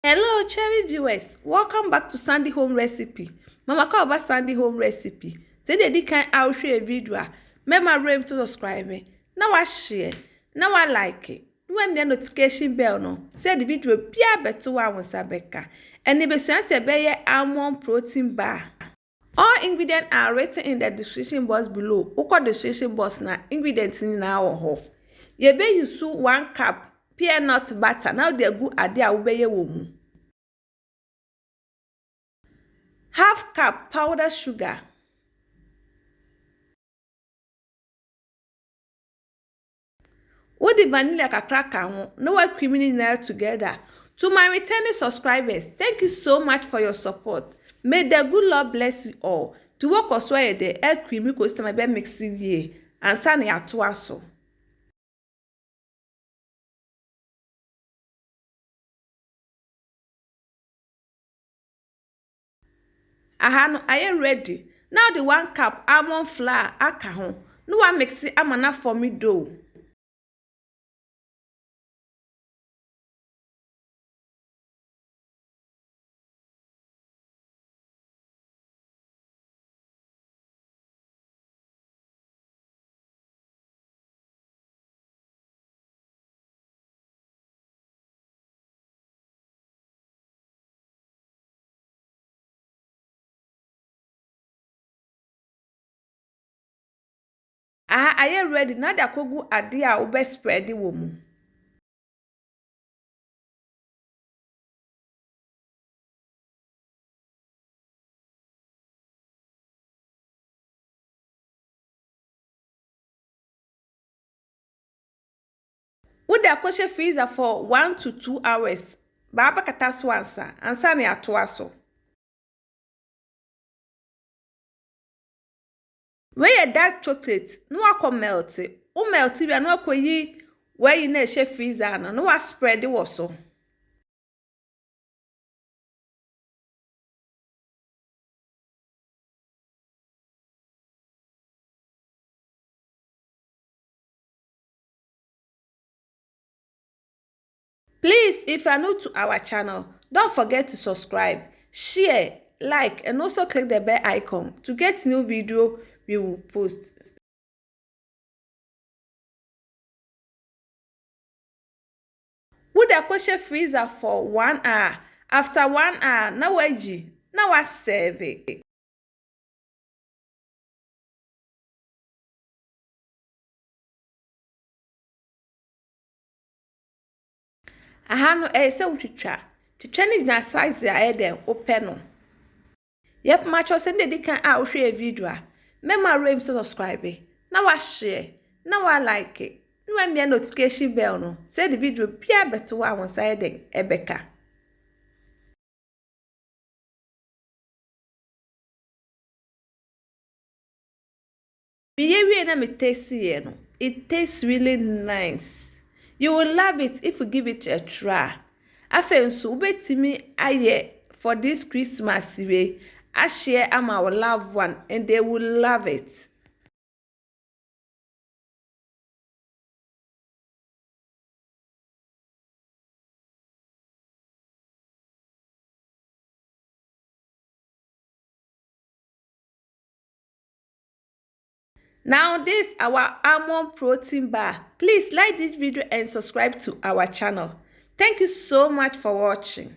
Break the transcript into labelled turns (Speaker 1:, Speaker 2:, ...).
Speaker 1: Hello, cherry viewers. Welcome back to Sandy Home Recipe. Mama call about Sandy Home Recipe. Today, they can out share a video. Remember, rem to subscribe. Now I share. Now I like it. When me notification bell no. Say the video be better one sabeka. And the best say be almond protein bar. All ingredients are written in the description box below. Oko description box na ingredients in now ho. You be use 1 cup peanut butter. Now they go ade a ubeye wo mu. Half cup powdered sugar. With the vanilla kakra no one creaming it together. To my returning subscribers, thank you so much for your support. May the good Lord bless you all. To work or swear the air creamy coaster my bed mixing ye and sunny at so. Ahano, are you ready? Now the 1 cup almond flour akaho. No one mix it amana for me dough. Are you ready? Now the kogu adia ube spread the woman. Would the kosher freezer for 1 to 2 hours. Baba kata swansa and sani atwaso. Where dark chocolate, no akọ melt it. O melt it, no akọ yi where you na freezer no wa spread it also. Please, if you are new to our channel, don't forget to subscribe, share, like, and also click the bell icon to get new video we will post. Would the kosher freezer for 1 hour. After 1 hour, now I serve it. Ahano se utwitwa. Twitwa ni na size a eden open no. Yep, macho send the can out share video a. Mema rem subscribe. Na wa share. Na wa like it. No me notification bell no. Say the video bia beto wa won side den ebeka. We na me taste here no. It tastes really nice. You will love it if you give it a try. Afenso ubetimi aye for this Christmas way. I share our loved one and they will love it. Now this our almond protein bar. Please like this video and subscribe to our channel. Thank you so much for watching.